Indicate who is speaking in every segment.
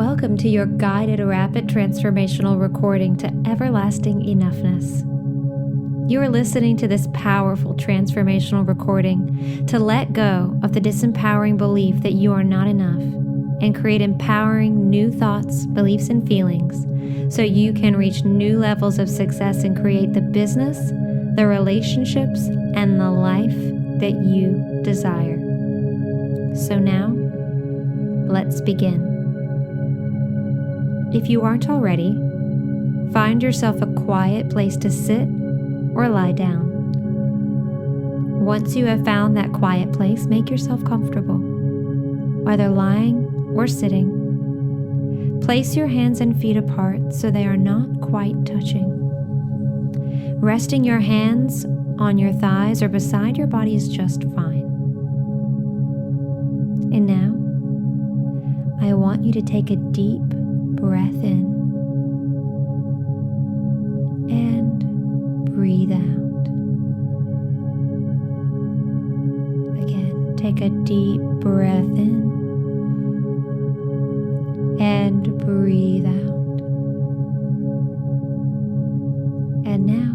Speaker 1: Welcome to your guided rapid transformational recording to everlasting enoughness. You are listening to this powerful transformational recording to let go of the disempowering belief that you are not enough and create empowering new thoughts, beliefs, and feelings so you can reach new levels of success and create the business, the relationships, and the life that you desire. So now, let's begin. If you aren't already, find yourself a quiet place to sit or lie down. Once you have found that quiet place, make yourself comfortable, whether lying or sitting. Place your hands and feet apart so they are not quite touching. Resting your hands on your thighs or beside your body is just fine. And now, I want you to take a deep breath in and breathe out. Again, take a deep breath in and breathe out. And now,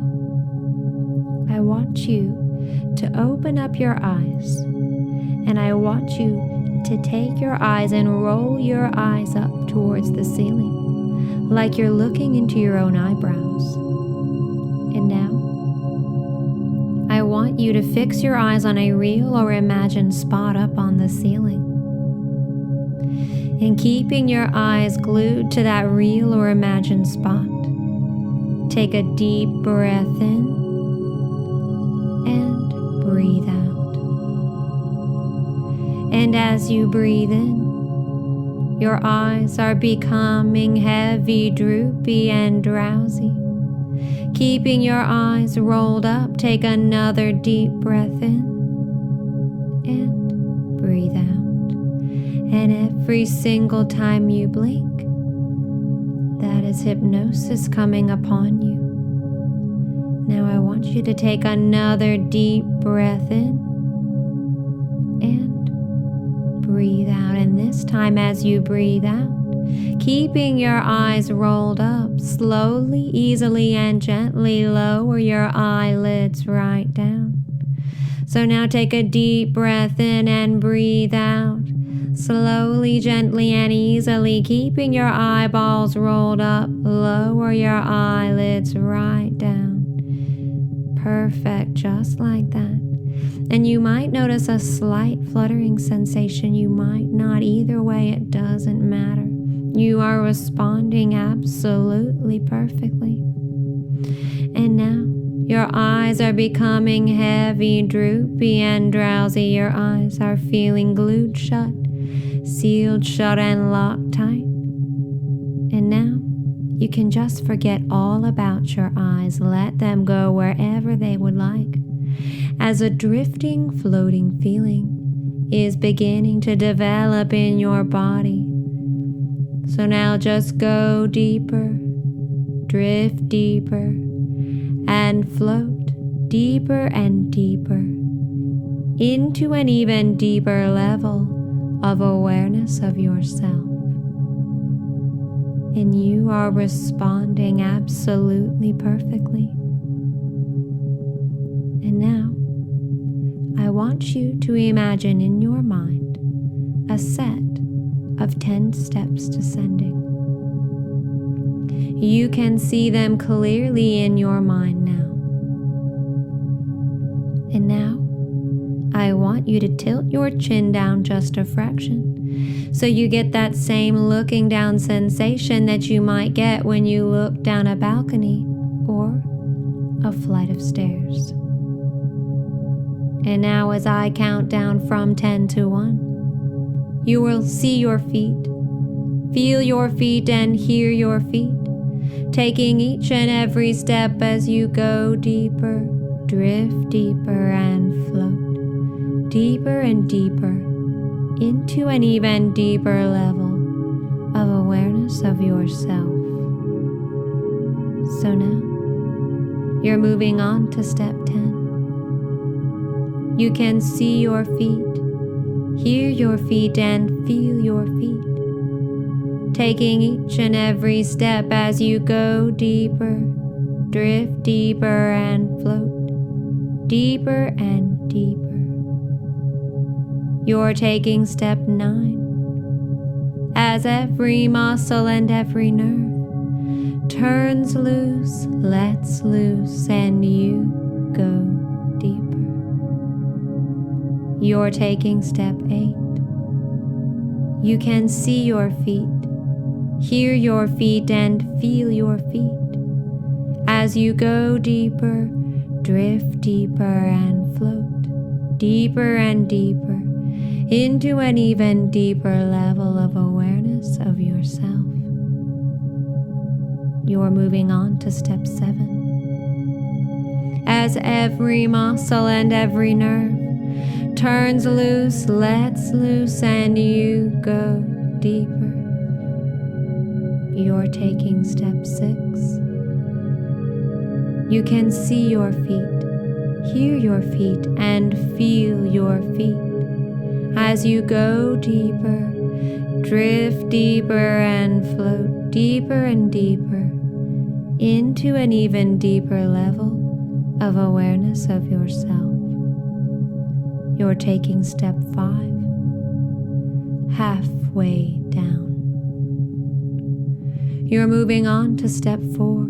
Speaker 1: I want you to open up your eyes, and I want you to take your eyes and roll your eyes up towards the ceiling, like you're looking into your own eyebrows. And now, I want you to fix your eyes on a real or imagined spot up on the ceiling. And keeping your eyes glued to that real or imagined spot, take a deep breath in and breathe out. And as you breathe in, your eyes are becoming heavy, droopy, and drowsy. Keeping your eyes rolled up, take another deep breath in and breathe out. And every single time you blink, that is hypnosis coming upon you. Now I want you to take another deep breath in and breathe out. And this time as you breathe out, keeping your eyes rolled up, slowly, easily, and gently lower your eyelids right down. So now take a deep breath in and breathe out. Slowly, gently, and easily, keeping your eyeballs rolled up, lower your eyelids right down. Perfect, just like that. And you might notice a slight fluttering sensation. You might not. Either way, it doesn't matter. You are responding absolutely perfectly. And now, your eyes are becoming heavy, droopy, and drowsy. Your eyes are feeling glued shut, sealed shut, and locked tight. And now, you can just forget all about your eyes. Let them go wherever they would like, as a drifting, floating feeling is beginning to develop in your body. So now just go deeper, drift deeper, and float deeper and deeper into an even deeper level of awareness of yourself. And you are responding absolutely perfectly. And now, I want you to imagine in your mind a set of 10 steps descending. You can see them clearly in your mind now. And now, I want you to tilt your chin down just a fraction, so you get that same looking down sensation that you might get when you look down a balcony or a flight of stairs. And now as I count down from 10 to 1, you will see your feet, feel your feet, and hear your feet, taking each and every step as you go deeper, drift deeper, and float deeper and deeper into an even deeper level of awareness of yourself. So now, you're moving on to step 10. You can see your feet, hear your feet, and feel your feet. taking each and every step as you go deeper, drift deeper and float deeper and deeper. You're taking step 9 as every muscle and every nerve turns loose, lets loose, and you go deeper. You're taking step 8. You can see your feet, hear your feet, and feel your feet as you go deeper, drift deeper, and float deeper and deeper into an even deeper level of awareness of yourself. You're moving on to step 7. As every muscle and every nerve turns loose, lets loose, and you go deeper. You're taking step 6. You can see your feet, hear your feet, and feel your feet as you go deeper, drift deeper, and float deeper and deeper into an even deeper level of awareness of yourself. You're taking step 5, halfway down. You're moving on to step 4.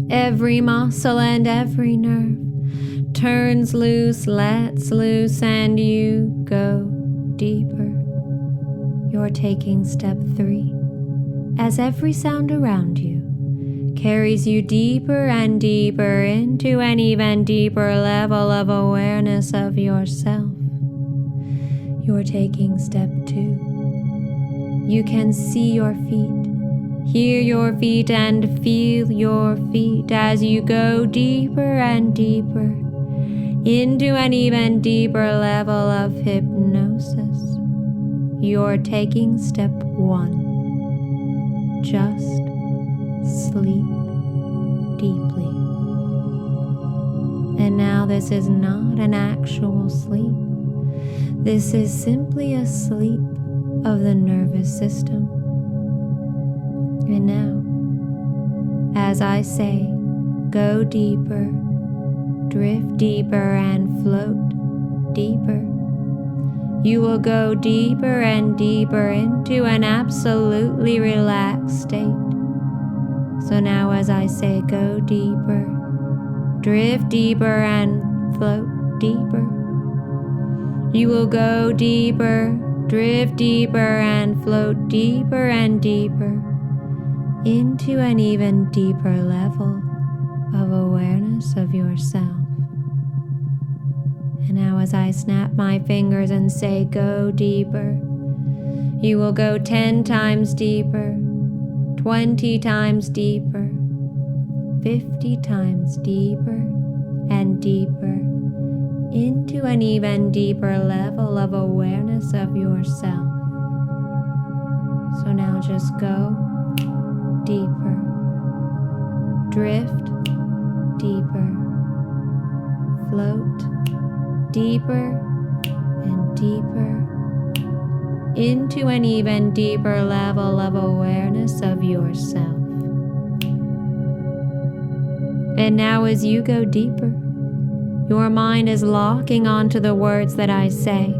Speaker 1: Every muscle and every nerve turns loose, lets loose, and you go deeper. You're taking step 3 as every sound around you carries you deeper and deeper into an even deeper level of awareness of yourself. You're taking step 2. You can see your feet, hear your feet, and feel your feet as you go deeper and deeper into an even deeper level of hypnosis. You're taking step 1. Just sleep deeply. And now this is not an actual sleep. This is simply a sleep of the nervous system. And now, as I say, go deeper, drift deeper, and float deeper. You will go deeper and deeper into an absolutely relaxed state. So now as I say, go deeper, drift deeper, and float deeper. You will go deeper, drift deeper, and float deeper and deeper into an even deeper level of awareness of yourself. And now as I snap my fingers and say, go deeper, you will go 10 times deeper, 20 times deeper, 50 times deeper and deeper into an even deeper level of awareness of yourself. So now just go deeper, drift deeper, float deeper and deeper into an even deeper level of awareness of yourself. And now as you go deeper, your mind is locking onto the words that I say,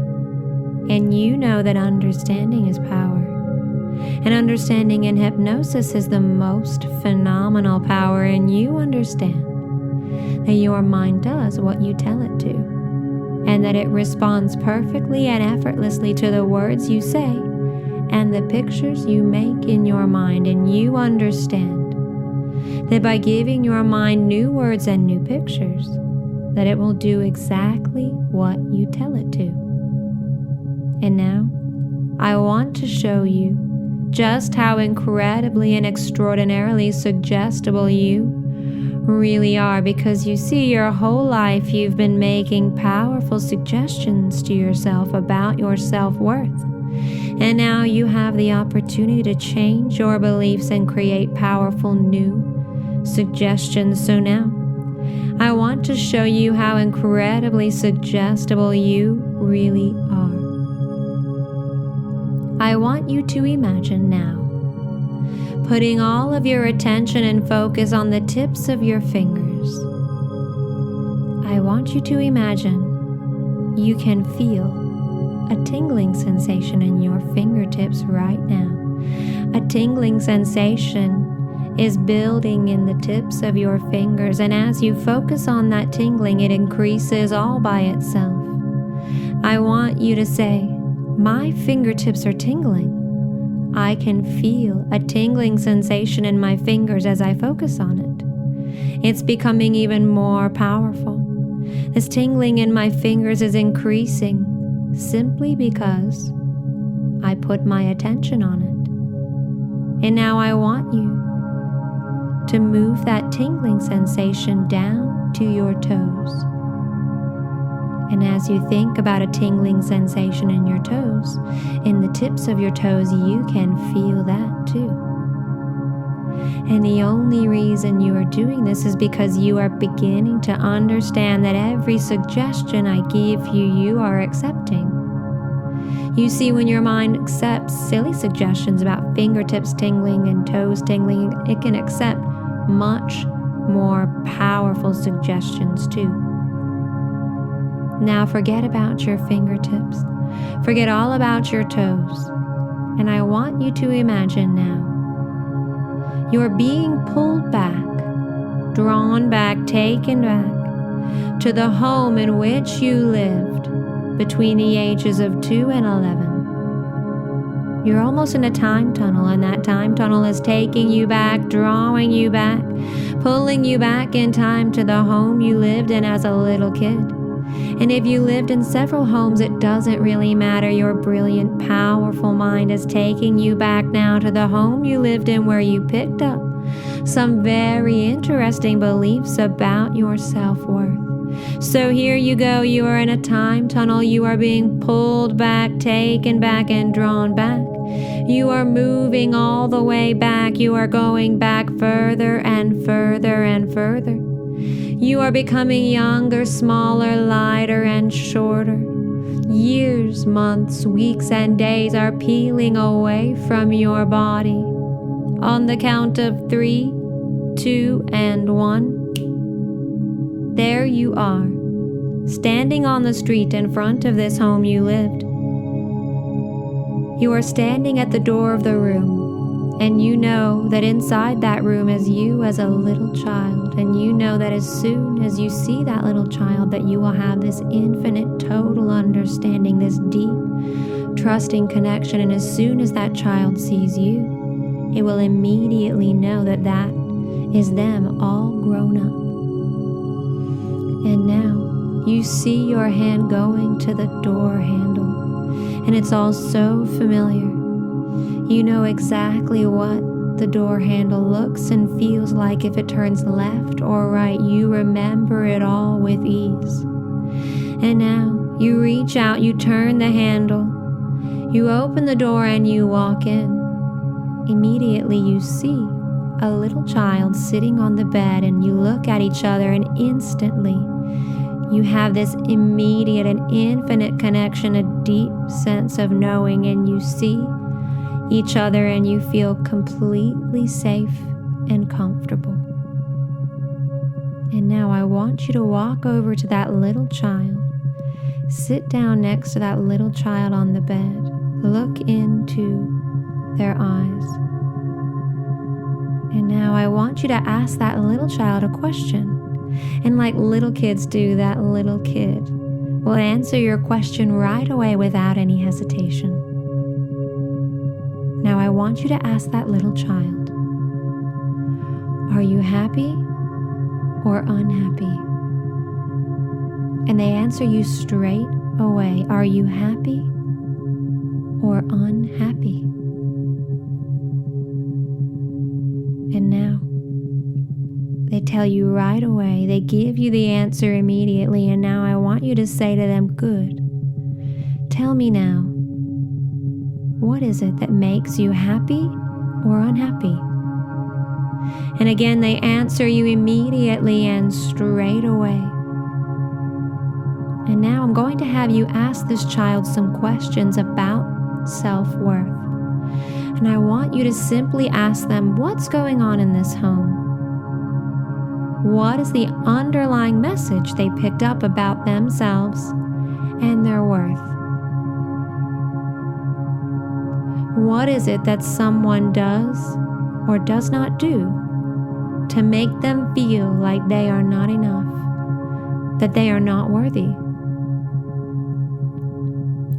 Speaker 1: and you know that understanding is power. And understanding in hypnosis is the most phenomenal power, and you understand that your mind does what you tell it to, and that it responds perfectly and effortlessly to the words you say and the pictures you make in your mind. And you understand that by giving your mind new words and new pictures, that it will do exactly what you tell it to. And now, I want to show you just how incredibly and extraordinarily suggestible you really are, because you see, your whole life you've been making powerful suggestions to yourself about your self-worth. And now you have the opportunity to change your beliefs and create powerful new suggestions. So now, I want to show you how incredibly suggestible you really are. I want you to imagine now, putting all of your attention and focus on the tips of your fingers. I want you to imagine you can feel a tingling sensation in your fingertips right now. A tingling sensation is building in the tips of your fingers, and as you focus on that tingling, it increases all by itself. I want you to say, my fingertips are tingling. I can feel a tingling sensation in my fingers as I focus on it. It's becoming even more powerful. This tingling in my fingers is increasing simply because I put my attention on it. And now I want you to move that tingling sensation down to your toes. And as you think about a tingling sensation in your toes, in the tips of your toes, you can feel that too. And the only reason you are doing this is because you are beginning to understand that every suggestion I give you, you are accepting. You see, when your mind accepts silly suggestions about fingertips tingling and toes tingling, it can accept much more powerful suggestions too. Now forget about your fingertips. Forget all about your toes. And I want you to imagine now, you're being pulled back, drawn back, taken back to the home in which you lived between the ages of 2 and 11. You're almost in a time tunnel, and that time tunnel is taking you back, drawing you back, pulling you back in time to the home you lived in as a little kid. And if you lived in several homes, it doesn't really matter. Your brilliant, powerful mind is taking you back now to the home you lived in, where you picked up some very interesting beliefs about your self-worth. So here you go, you are in a time tunnel, you are being pulled back, taken back, and drawn back. You are moving all the way back, you are going back further and further and further. You are becoming younger, smaller, lighter, and shorter. Years, months, weeks, and days are peeling away from your body. On the count of 3, 2, and 1. There you are, standing on the street in front of this home you lived. You are standing at the door of the room, and you know that inside that room is you as a little child, and you know that as soon as you see that little child, that you will have this infinite, total understanding, this deep, trusting connection, and as soon as that child sees you, it will immediately know that that is them all grown up. And now you see your hand going to the door handle, and it's all so familiar. You know exactly what the door handle looks and feels like if it turns left or right. You remember it all with ease. And now you reach out, you turn the handle, you open the door, and you walk in. Immediately you see a little child sitting on the bed, and you look at each other, and instantly you have this immediate and infinite connection, a deep sense of knowing, and you see each other and you feel completely safe and comfortable. And now I want you to walk over to that little child, sit down next to that little child on the bed, look into their eyes. And now I want you to ask that little child a question. And like little kids do, that little kid will answer your question right away without any hesitation. Now I want you to ask that little child, are you happy or unhappy? And they answer you straight away, are you happy or unhappy? And now they tell you right away, they give you the answer immediately, and now I want you to say to them, good. Tell me now, what is it that makes you happy or unhappy? And again, they answer you immediately and straight away. And now I'm going to have you ask this child some questions about self-worth. And I want you to simply ask them, what's going on in this home? What is the underlying message they picked up about themselves and their worth? What is it that someone does or does not do to make them feel like they are not enough, that they are not worthy?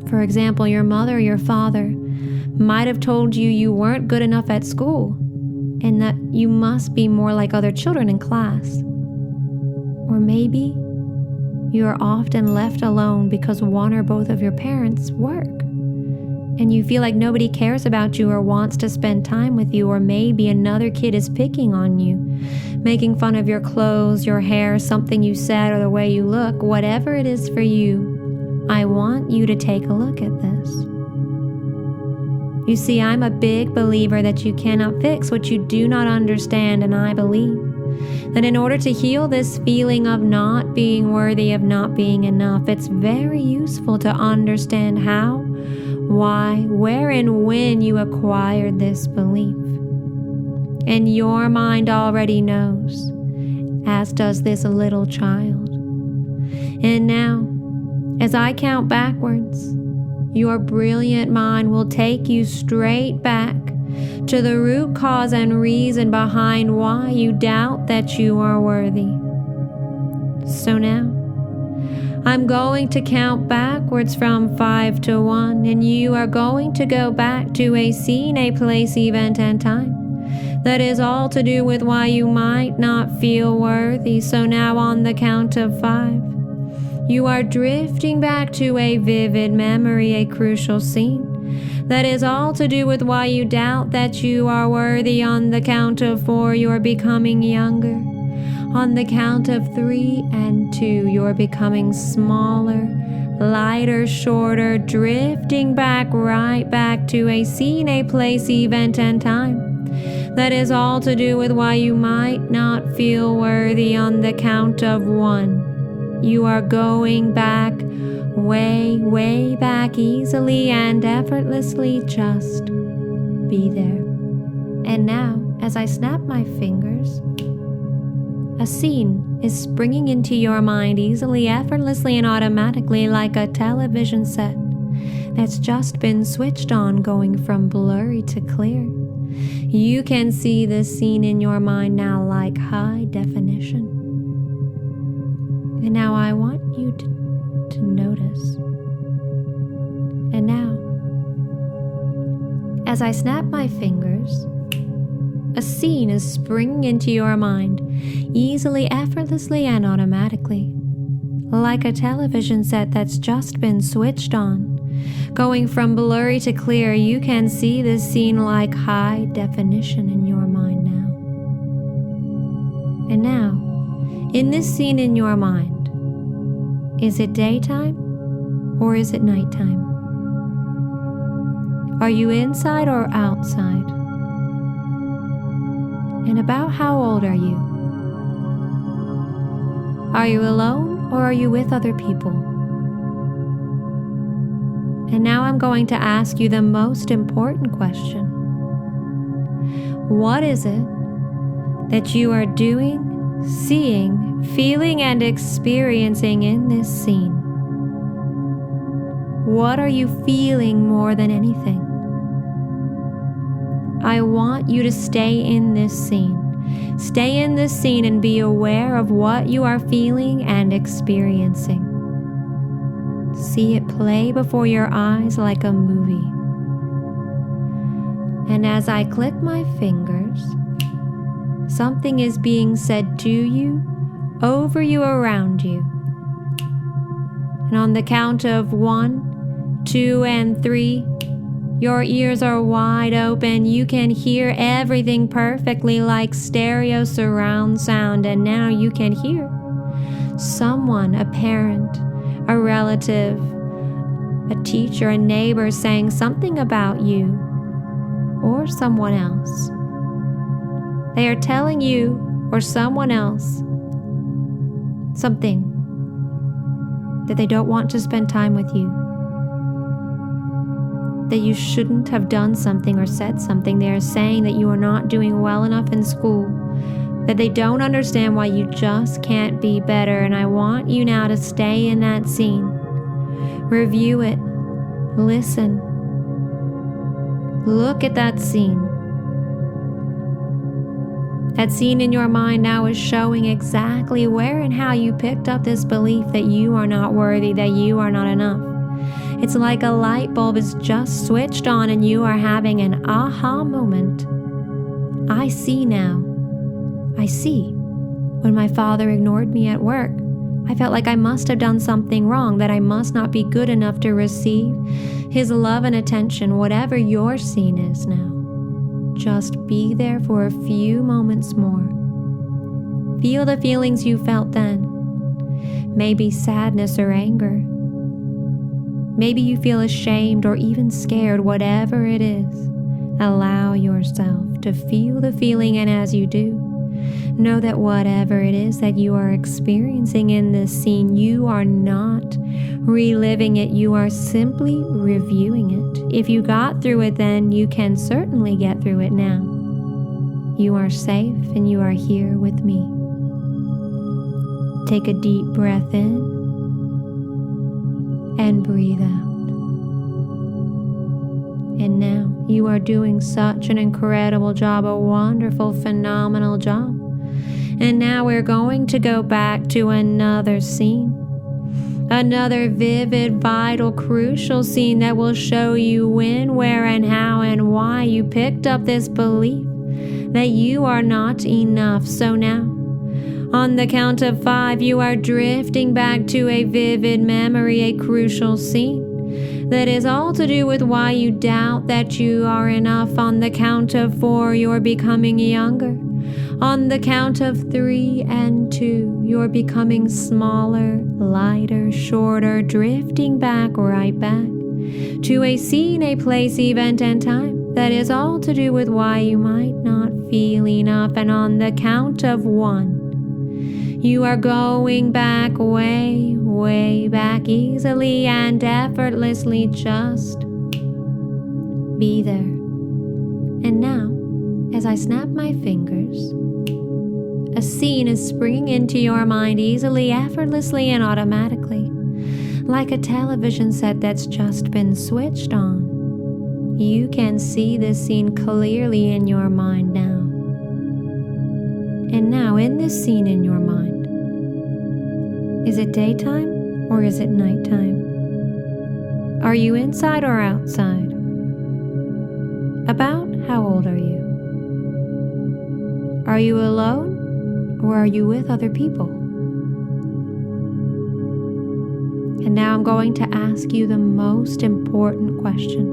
Speaker 1: For example, your mother or your father might have told you you weren't good enough at school and that you must be more like other children in class. Or maybe you are often left alone because one or both of your parents work and you feel like nobody cares about you or wants to spend time with you, or maybe another kid is picking on you, making fun of your clothes, your hair, something you said, or the way you look. Whatever it is for you, I want you to take a look at this. You see, I'm a big believer that you cannot fix what you do not understand, and I believe that in order to heal this feeling of not being worthy, of not being enough, it's very useful to understand how, why, where, and when you acquired this belief. And your mind already knows, as does this little child. And now, as I count backwards, your brilliant mind will take you straight back to the root cause and reason behind why you doubt that you are worthy. So now, I'm going to count backwards from 5 to 1, and you are going to go back to a scene, a place, event, and time that is all to do with why you might not feel worthy. So now on the count of 5, you are drifting back to a vivid memory, a crucial scene that is all to do with why you doubt that you are worthy. On the count of 4, you're becoming younger. On the count of 3 and 2, you're becoming smaller, lighter, shorter, drifting back, right back to a scene, a place, event, and time that is all to do with why you might not feel worthy. On the count of 1, you are going back, way, way back, easily and effortlessly. Just be there. And now, as I snap my fingers, a scene is springing into your mind easily, effortlessly, and automatically, like a television set that's just been switched on, going from blurry to clear. You can see this scene in your mind now like high definition. And now I want you to notice. And now, as I snap my fingers, a scene is springing into your mind, easily, effortlessly, and automatically, like a television set that's just been switched on. Going from blurry to clear, you can see this scene like high definition in your mind now. And now, in this scene in your mind, is it daytime or is it nighttime? Are you inside or outside? And about how old are you? Are you alone or are you with other people? And now I'm going to ask you the most important question. What is it that you are doing, seeing, feeling, and experiencing in this scene? What are you feeling more than anything? I want you to stay in this scene. Stay in this scene and be aware of what you are feeling and experiencing. See it play before your eyes like a movie. And as I click my fingers, something is being said to you, over you, around you. And on the count of 1, 2, and 3, your ears are wide open. You can hear everything perfectly, like stereo surround sound. And now you can hear someone, a parent, a relative, a teacher, a neighbor saying something about you or someone else. They are telling you or someone else something that they don't want to spend time with you. that you shouldn't have done something or said something. They are saying that you are not doing well enough in school, that they don't understand why you just can't be better. And I want you now to stay in that scene. Review it. Listen. Look at that scene. That scene in your mind now is showing exactly where and how you picked up this belief that you are not worthy, that you are not enough. It's like a light bulb is just switched on and you are having an aha moment. I see now. I see. When my father ignored me at work, I felt like I must have done something wrong, that I must not be good enough to receive his love and attention, whatever your scene is now. Just be there for a few moments more. Feel the feelings you felt then. Maybe sadness or anger. Maybe you feel ashamed or even scared, whatever it is. Allow yourself to feel the feeling, and as you do, know that whatever it is that you are experiencing in this scene, you are not reliving it, you are simply reviewing it. If you got through it then, you can certainly get through it now. You are safe and you are here with me. Take a deep breath in and breathe out. And now you are doing such an incredible job, a wonderful, phenomenal job. And now we're going to go back to another scene. Another vivid, vital, crucial scene that will show you when, where, and how and why you picked up this belief that you are not enough. So now, on the count of 5, you are drifting back to a vivid memory, a crucial scene that is all to do with why you doubt that you are enough. On the count of 4, you're becoming younger. On the count of 3 and 2, you're becoming smaller, lighter, shorter, drifting back, right back to a scene, a place, event, and time that is all to do with why you might not feel enough. And on the count of 1, you are going back, way, way back, easily and effortlessly. Just be there. And now, as I snap my fingers, a scene is springing into your mind easily, effortlessly, and automatically, like a television set that's just been switched on. You can see this scene clearly in your mind now. And now, in this scene in your mind, is it daytime or is it nighttime? Are you inside or outside? About how old are you? Are you alone or are you with other people? And now I'm going to ask you the most important question.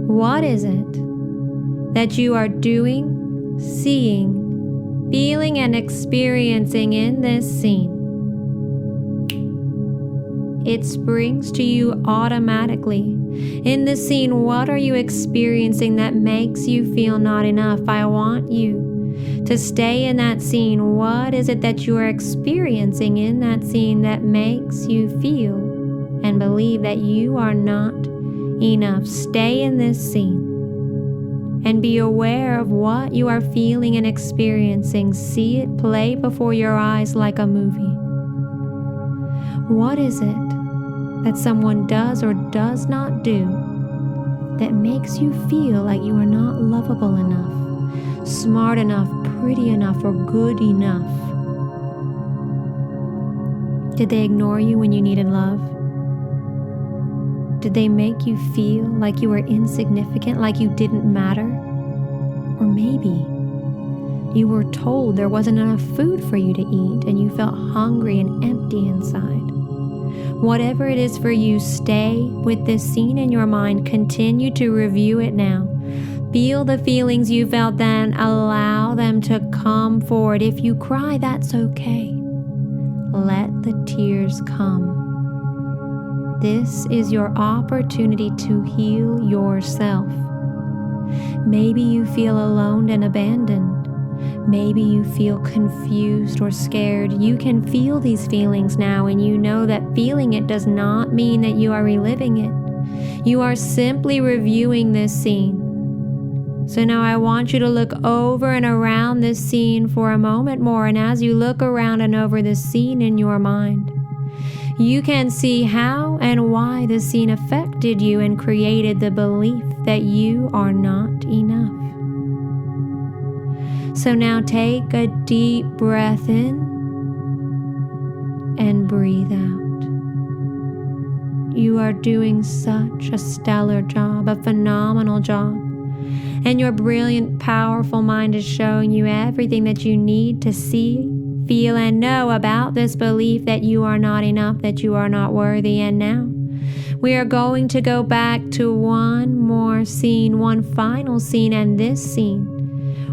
Speaker 1: What is it that you are doing, seeing, feeling, and experiencing in this scene? It springs to you automatically. In this scene, what are you experiencing that makes you feel not enough? I want you to stay in that scene. What is it that you are experiencing in that scene that makes you feel and believe that you are not enough? Stay in this scene and be aware of what you are feeling and experiencing. See it play before your eyes like a movie. What is it that someone does or does not do that makes you feel like you are not lovable enough, smart enough, pretty enough, or good enough? Did they ignore you when you needed love? Did they make you feel like you were insignificant, like you didn't matter? Or maybe you were told there wasn't enough food for you to eat and you felt hungry and empty inside. Whatever it is for you, stay with this scene in your mind. Continue to review it now. Feel the feelings you felt then. Allow them to come forward. If you cry, that's okay. Let the tears come. This is your opportunity to heal yourself. Maybe you feel alone and abandoned. Maybe you feel confused or scared. You can feel these feelings now, and you know that feeling it does not mean that you are reliving it. You are simply reviewing this scene. So now I want you to look over and around this scene for a moment more, and as you look around and over this scene in your mind, you can see how and why the scene affected you and created the belief that you are not enough. So now take a deep breath in and breathe out. You are doing such a stellar job, a phenomenal job. And your brilliant, powerful mind is showing you everything that you need to see, feel, and know about this belief that you are not enough, that you are not worthy. And now we are going to go back to one more scene, one final scene, and this scene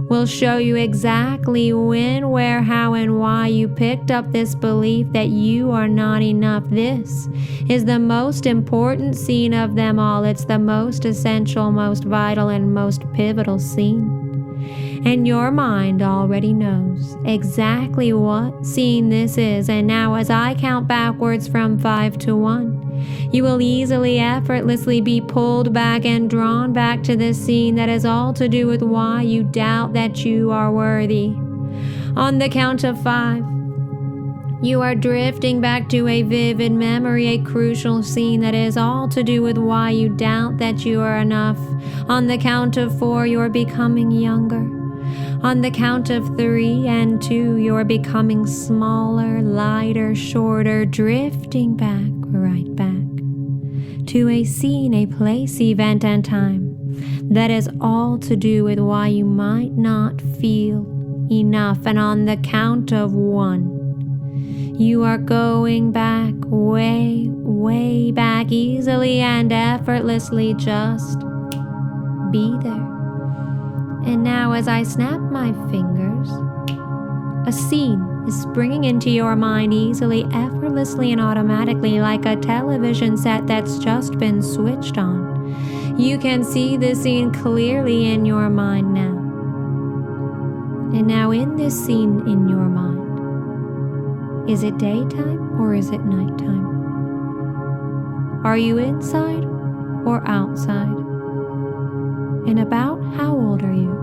Speaker 1: will show you exactly when, where, how, and why you picked up this belief that you are not enough. This is the most important scene of them all. It's the most essential, most vital, and most pivotal scene. And your mind already knows exactly what scene this is. And now as I count backwards from 5 to 1, you will easily, effortlessly be pulled back and drawn back to this scene that has all to do with why you doubt that you are worthy. On the count of 5, you are drifting back to a vivid memory, a crucial scene that is all to do with why you doubt that you are enough. On the count of 4, you are becoming younger. On the count of 3 and 2, you are becoming smaller, lighter, shorter, drifting back, right back to a scene, a place, event, and time that is all to do with why you might not feel enough. And on the count of 1, you are going back, way, way back, easily and effortlessly. Just be there. And now as I snap my fingers, a scene is springing into your mind easily, effortlessly, and automatically, like a television set that's just been switched on. You can see this scene clearly in your mind now. And now in this scene in your mind, is it daytime or is it nighttime? Are you inside or outside? And about how old are you?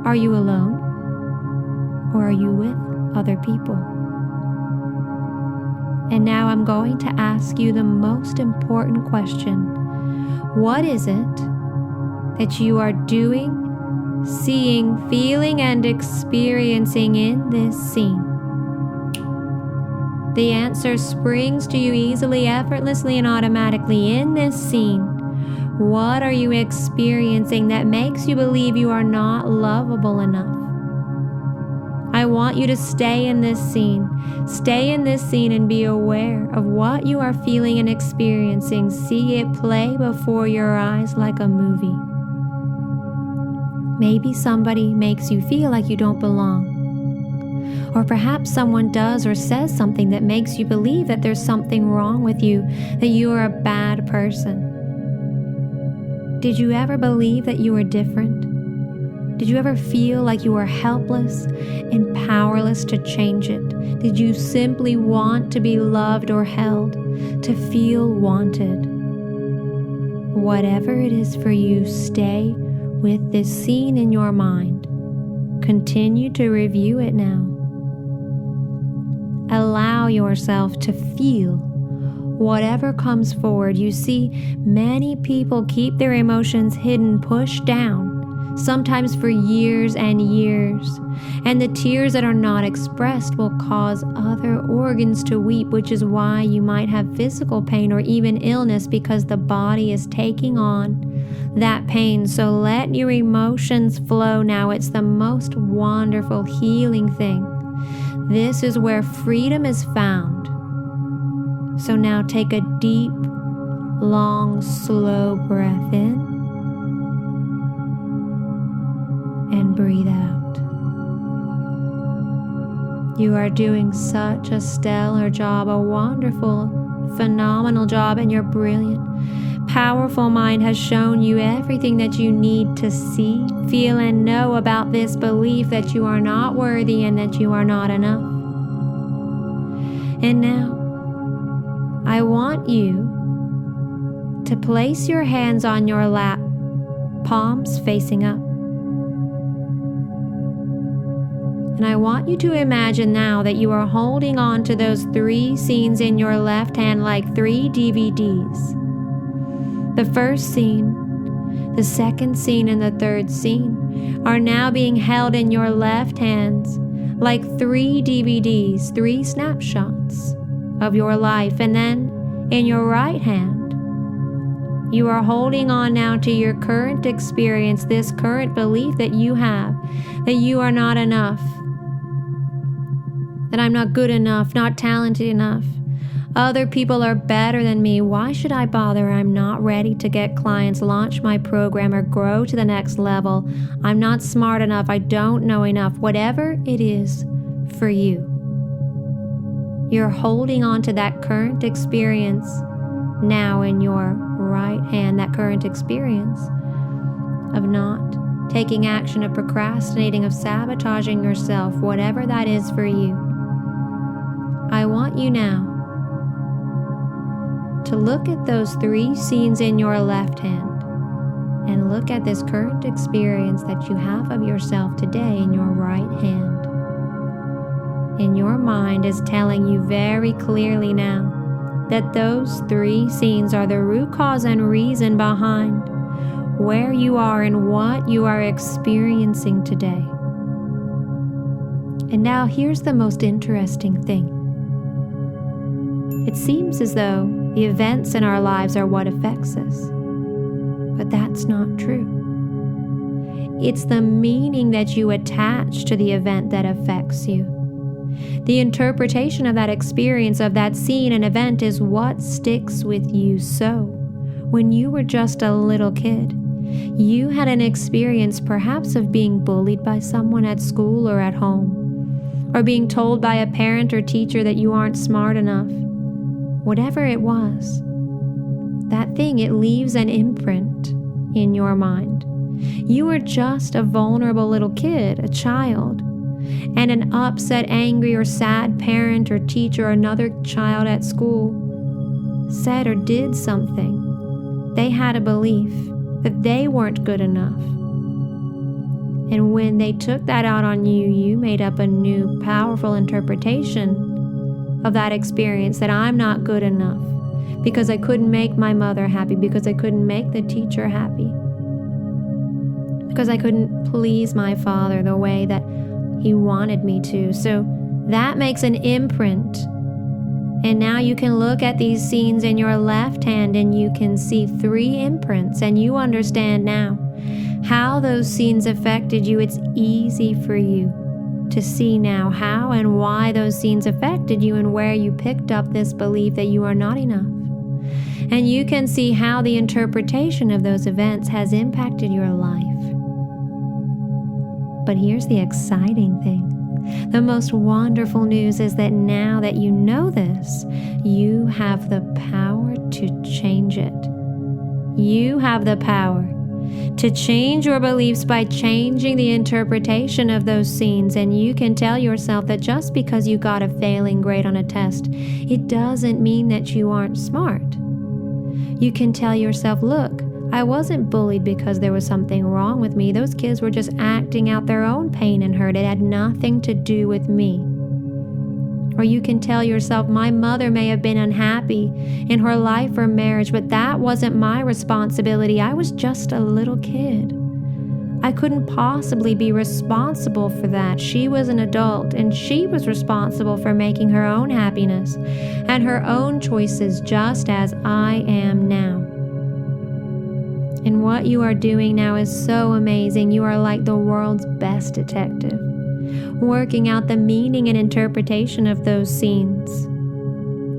Speaker 1: Are you alone? Or are you with other people? And now I'm going to ask you the most important question. What is it that you are doing, seeing, feeling, and experiencing in this scene? The answer springs to you easily, effortlessly, and automatically in this scene. What are you experiencing that makes you believe you are not lovable enough? I want you to stay in this scene. Stay in this scene and be aware of what you are feeling and experiencing. See it play before your eyes like a movie. Maybe somebody makes you feel like you don't belong. Or perhaps someone does or says something that makes you believe that there's something wrong with you, that you are a bad person. Did you ever believe that you were different? Did you ever feel like you were helpless and powerless to change it? Did you simply want to be loved or held, to feel wanted? Whatever it is for you, stay with this scene in your mind. Continue to review it now. Allow yourself to feel whatever comes forward. You see, many people keep their emotions hidden, pushed down, sometimes for years and years. And the tears that are not expressed will cause other organs to weep, which is why you might have physical pain or even illness, because the body is taking on that pain. So let your emotions flow now. It's the most wonderful healing thing. This is where freedom is found. So now take a deep, long, slow breath in and breathe out. You are doing such a stellar job, a wonderful, phenomenal job, and your brilliant, powerful mind has shown you everything that you need to see, feel, and know about this belief that you are not worthy and that you are not enough. And now, I want you to place your hands on your lap, palms facing up. And I want you to imagine now that you are holding on to those 3 scenes in your left hand like 3 DVDs. The first scene, the second scene, and the third scene are now being held in your left hands like 3 DVDs, 3 snapshots of your life. And then in your right hand, you are holding on now to your current experience, this current belief that you have, that you are not enough, that I'm not good enough, not talented enough. Other people are better than me. Why should I bother? I'm not ready to get clients, launch my program, or grow to the next level. I'm not smart enough. I don't know enough. Whatever it is for you, you're holding on to that current experience now in your right hand, that current experience of not taking action, of procrastinating, of sabotaging yourself, whatever that is for you. I want you now to look at those 3 scenes in your left hand and look at this current experience that you have of yourself today in your right hand. And your mind is telling you very clearly now that those 3 scenes are the root cause and reason behind where you are and what you are experiencing today. And now here's the most interesting thing. It seems as though the events in our lives are what affects us, but that's not true. It's the meaning that you attach to the event that affects you. The interpretation of that experience, of that scene and event, is what sticks with you. So, when you were just a little kid, you had an experience perhaps of being bullied by someone at school or at home, or being told by a parent or teacher that you aren't smart enough. Whatever it was, that thing, it leaves an imprint in your mind. You were just a vulnerable little kid, a child, and an upset, angry, or sad parent or teacher or another child at school said or did something. They had a belief that they weren't good enough. And when they took that out on you, you made up a new, powerful interpretation of that experience, that I'm not good enough because I couldn't make my mother happy, because I couldn't make the teacher happy, because I couldn't please my father the way that he wanted me to. So that makes an imprint. And now you can look at these scenes in your left hand and you can see 3 imprints, and you understand now how those scenes affected you. It's easy for you to see now how and why those scenes affected you and where you picked up this belief that you are not enough. And you can see how the interpretation of those events has impacted your life. But here's the exciting thing. The most wonderful news is that now that you know this, you have the power to change it. You have the power to change your beliefs by changing the interpretation of those scenes. And you can tell yourself that just because you got a failing grade on a test, it doesn't mean that you aren't smart. You can tell yourself, look, I wasn't bullied because there was something wrong with me. Those kids were just acting out their own pain and hurt. It had nothing to do with me. Or you can tell yourself, my mother may have been unhappy in her life or marriage, but that wasn't my responsibility. I was just a little kid. I couldn't possibly be responsible for that. She was an adult, and she was responsible for making her own happiness and her own choices, just as I am now. And what you are doing now is so amazing. You are like the world's best detective, working out the meaning and interpretation of those scenes.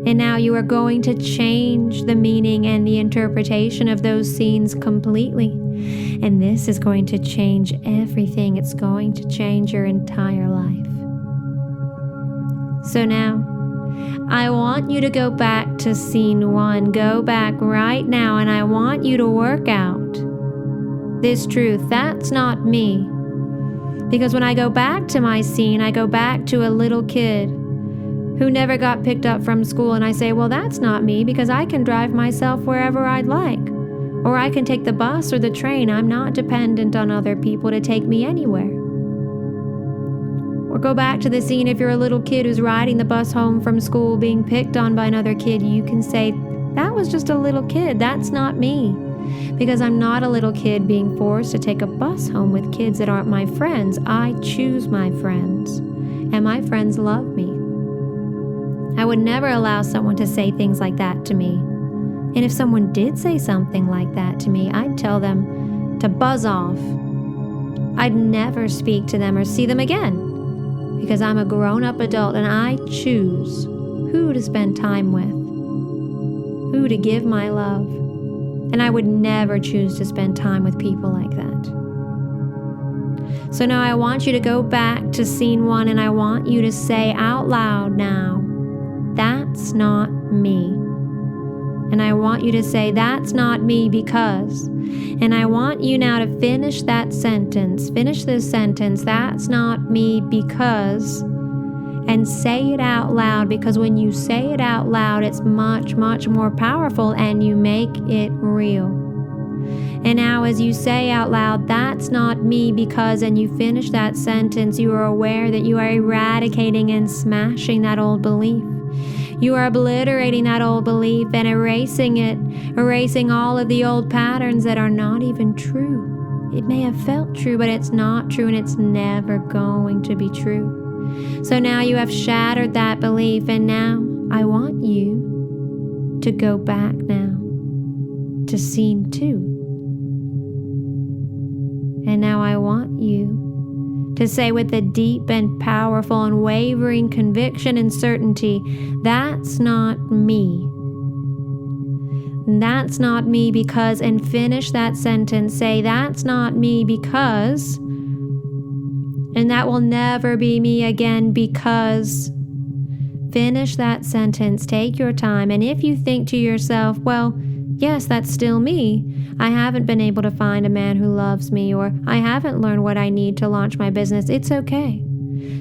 Speaker 1: And now you are going to change the meaning and the interpretation of those scenes completely. And this is going to change everything. It's going to change your entire life. So now, I want you to go back to scene 1. Go back right now, and I want you to work out this truth. That's not me. Because when I go back to my scene, I go back to a little kid who never got picked up from school, and I say, well, that's not me because I can drive myself wherever I'd like. Or I can take the bus or the train. I'm not dependent on other people to take me anywhere. Or go back to the scene if you're a little kid who's riding the bus home from school being picked on by another kid. You can say, that was just a little kid. That's not me. Because I'm not a little kid being forced to take a bus home with kids that aren't my friends. I choose my friends. And my friends love me. I would never allow someone to say things like that to me. And if someone did say something like that to me, I'd tell them to buzz off. I'd never speak to them or see them again. Because I'm a grown-up adult and I choose who to spend time with, who to give my love. And I would never choose to spend time with people like that. So now I want you to go back to scene 1 and I want you to say out loud now, that's not me. And I want you to say, that's not me because. And I want you now to finish that sentence. Finish this sentence, that's not me because. And say it out loud, because when you say it out loud, it's much, much more powerful and you make it real. And now as you say out loud, that's not me because, and you finish that sentence, you are aware that you are eradicating and smashing that old belief. You are obliterating that old belief and erasing it, erasing all of the old patterns that are not even true. It may have felt true, but it's not true and it's never going to be true. So now you have shattered that belief, and now I want you to go back now to scene 2. And now I want you to say with a deep and powerful and wavering conviction and certainty, that's not me. That's not me because, and finish that sentence. Say, that's not me because, and that will never be me again because. Finish that sentence. Take your time. And if you think to yourself, well, yes, that's still me. I haven't been able to find a man who loves me, or I haven't learned what I need to launch my business. It's okay.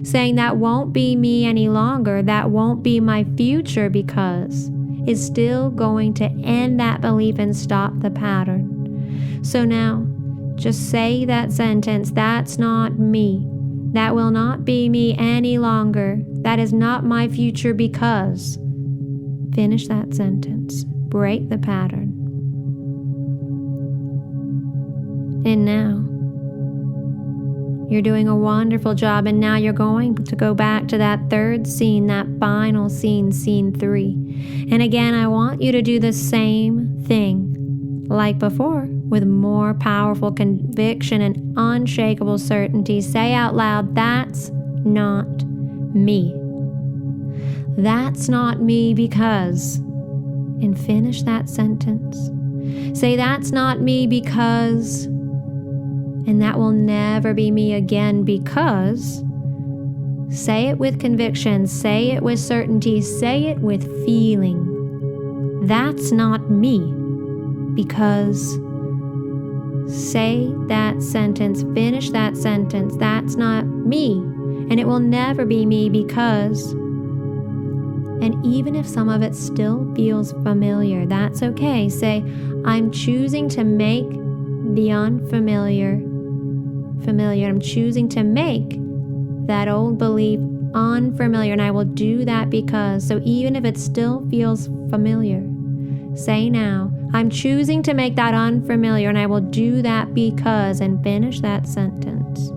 Speaker 1: Saying that won't be me any longer, that won't be my future because, is still going to end that belief and stop the pattern. So now, just say that sentence, that's not me. That will not be me any longer. That is not my future because. Finish that sentence. Break the pattern. And now, you're doing a wonderful job, and now you're going to go back to that third scene, that final scene, scene 3. And again, I want you to do the same thing like before, with more powerful conviction and unshakable certainty. Say out loud, that's not me. That's not me because, and finish that sentence. Say, that's not me because, and that will never be me again because. Say it with conviction, say it with certainty, say it with feeling. That's not me because. Say that sentence, finish that sentence, that's not me, and it will never be me because. And even if some of it still feels familiar, that's okay. Say, I'm choosing to make the unfamiliar familiar. I'm choosing to make that old belief unfamiliar, and I will do that because. So even if it still feels familiar, say now, I'm choosing to make that unfamiliar, and I will do that because, and finish that sentence.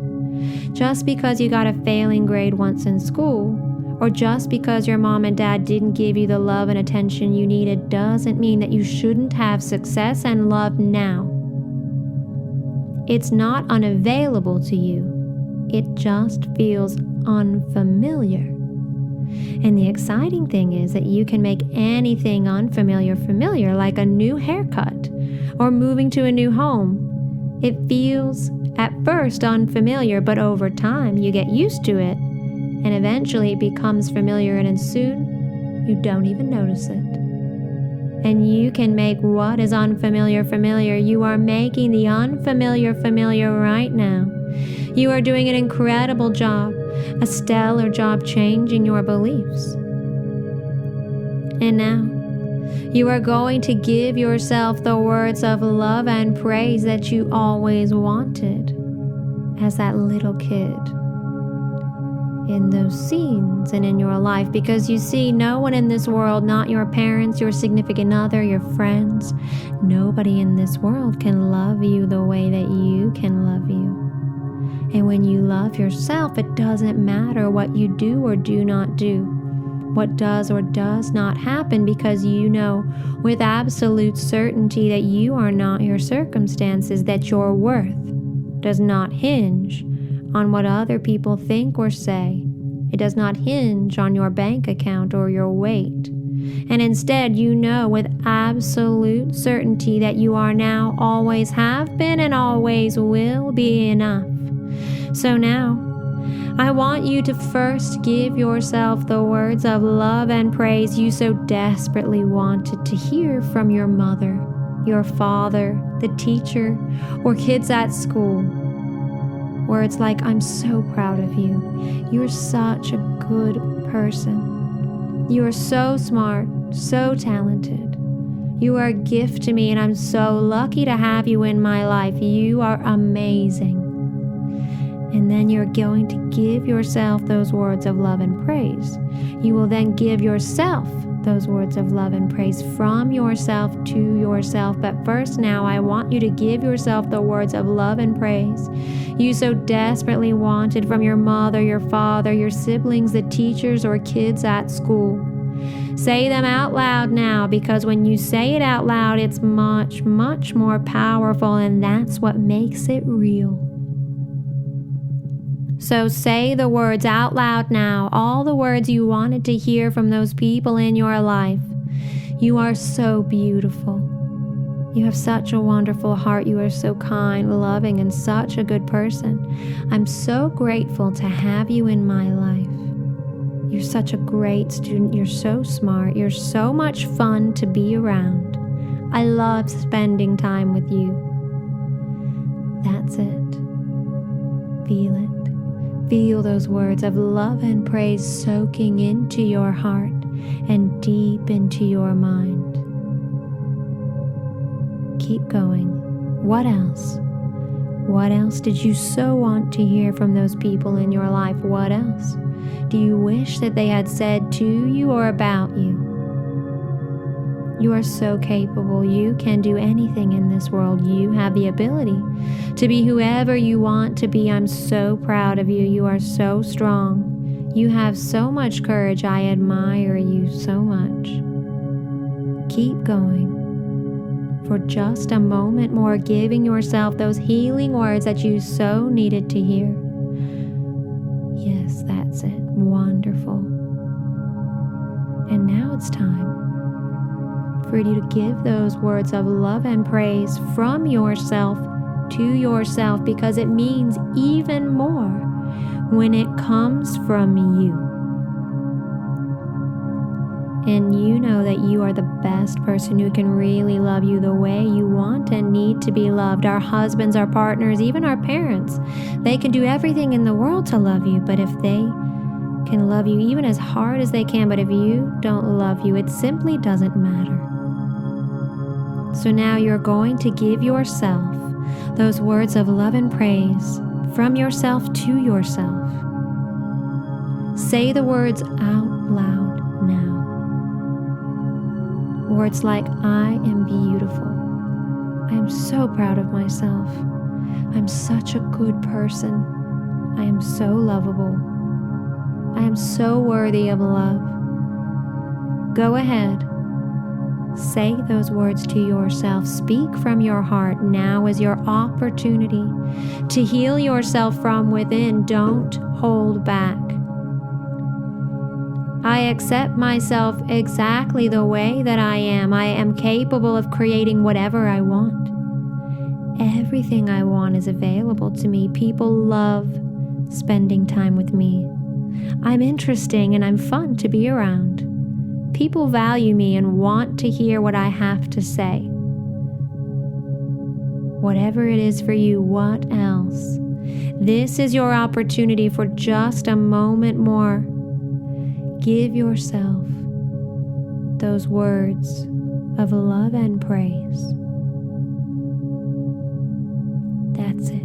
Speaker 1: Just because you got a failing grade once in school, or just because your mom and dad didn't give you the love and attention you needed, doesn't mean that you shouldn't have success and love now. It's not unavailable to you. It just feels unfamiliar. And the exciting thing is that you can make anything unfamiliar familiar, like a new haircut or moving to a new home. It feels at first unfamiliar, but over time you get used to it, and eventually it becomes familiar, and soon you don't even notice it. And you can make what is unfamiliar familiar. You are making the unfamiliar familiar right now. You are doing an incredible job, a stellar job changing your beliefs. And now, you are going to give yourself the words of love and praise that you always wanted as that little kid in those scenes and in your life. Because you see, no one in this world, not your parents, your significant other, your friends, nobody in this world can love you the way that you can love you. And when you love yourself, it doesn't matter what you do or do not do, what does or does not happen, because you know with absolute certainty that you are not your circumstances, that your worth does not hinge on what other people think or say. It does not hinge on your bank account or your weight. And instead, you know with absolute certainty that you are now, always have been, and always will be enough. So now, I want you to first give yourself the words of love and praise you so desperately wanted to hear from your mother, your father, the teacher, or kids at school. Words like, I'm so proud of you. You're such a good person. You are so smart, so talented. You are a gift to me, and I'm so lucky to have you in my life. You are amazing. And then you're going to give yourself those words of love and praise. You will then give yourself those words of love and praise from yourself to yourself. But first now, I want you to give yourself the words of love and praise you so desperately wanted from your mother, your father, your siblings, the teachers, or kids at school. Say them out loud now, because when you say it out loud, it's much, much more powerful, and that's what makes it real. So say the words out loud now, all the words you wanted to hear from those people in your life. You are so beautiful. You have such a wonderful heart. You are so kind, loving, and such a good person. I'm so grateful to have you in my life. You're such a great student. You're so smart. You're so much fun to be around. I love spending time with you. That's it. Feel it. Feel those words of love and praise soaking into your heart and deep into your mind. Keep going. What else? What else did you so want to hear from those people in your life? What else do you wish that they had said to you or about you? You are so capable. You can do anything in this world. You have the ability to be whoever you want to be. I'm so proud of you. You are so strong. You have so much courage. I admire you so much. Keep going. For just a moment more, giving yourself those healing words that you so needed to hear. Yes, that's it. Wonderful. And now it's time for you to give those words of love and praise from yourself to yourself, because it means even more when it comes from you. And you know that you are the best person who can really love you the way you want and need to be loved. Our husbands, our partners, even our parents, they can do everything in the world to love you, but if they can love you even as hard as they can, but if you don't love you, it simply doesn't matter. So now you're going to give yourself those words of love and praise from yourself to yourself. Say the words out loud now. Words like, I am beautiful. I am so proud of myself. I'm such a good person. I am so lovable. I am so worthy of love. Go ahead. Say those words to yourself. Speak from your heart. Now is your opportunity to heal yourself from within. Don't hold back. I accept myself exactly the way that I am. I am capable of creating whatever I want. Everything I want is available to me. People love spending time with me. I'm interesting and I'm fun to be around. People value me and want to hear what I have to say. Whatever it is for you, what else? This is your opportunity for just a moment more. Give yourself those words of love and praise. That's it.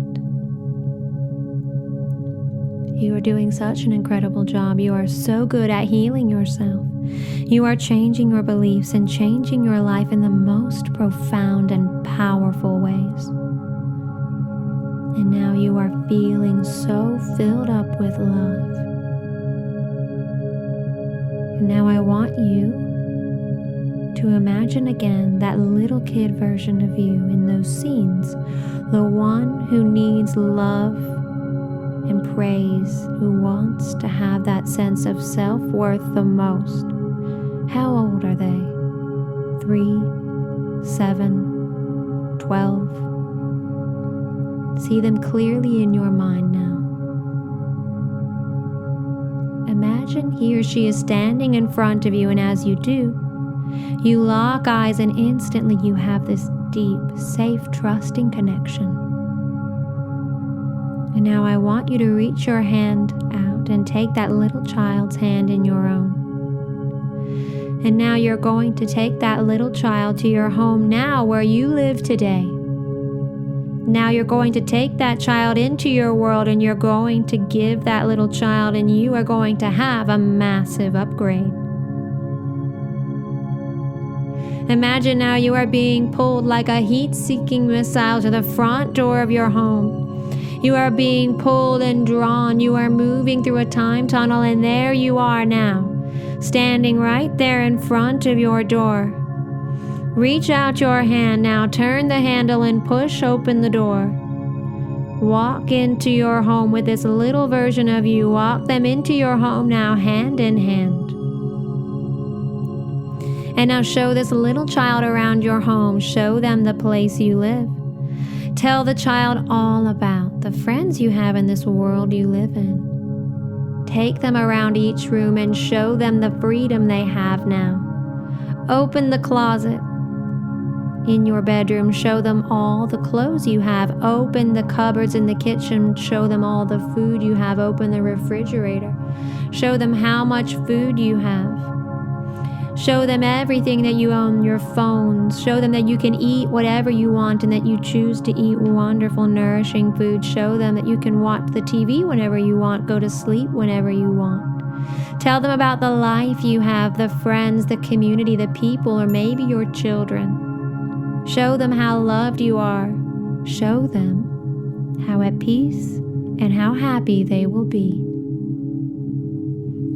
Speaker 1: You are doing such an incredible job. You are so good at healing yourself. You are changing your beliefs and changing your life in the most profound and powerful ways. And now you are feeling so filled up with love. And now I want you to imagine again that little kid version of you in those scenes, the one who needs love and praise, who wants to have that sense of self-worth the most. How old are they? 3, 7, 12? See them clearly in your mind now. Imagine he or she is standing in front of you, and as you do, you lock eyes and instantly you have this deep, safe, trusting connection. And now I want you to reach your hand out and take that little child's hand in your own. And now you're going to take that little child to your home now where you live today. Now you're going to take that child into your world and you're going to give that little child, and you are going to have a massive upgrade. Imagine now you are being pulled like a heat-seeking missile to the front door of your home. You are being pulled and drawn. You are moving through a time tunnel, and there you are now, standing right there in front of your door. Reach out your hand now, turn the handle and push open the door. Walk into your home with this little version of you. Walk them into your home now, hand in hand. And now show this little child around your home. Show them the place you live. Tell the child all about the friends you have in this world you live in. Take them around each room and show them the freedom they have now. Open the closet in your bedroom. Show them all the clothes you have. Open the cupboards in the kitchen. Show them all the food you have. Open the refrigerator. Show them how much food you have. Show them everything that you own, your phones. Show them that you can eat whatever you want and that you choose to eat wonderful, nourishing food. Show them that you can watch the TV whenever you want, go to sleep whenever you want. Tell them about the life you have, the friends, the community, the people, or maybe your children. Show them how loved you are. Show them how at peace and how happy they will be.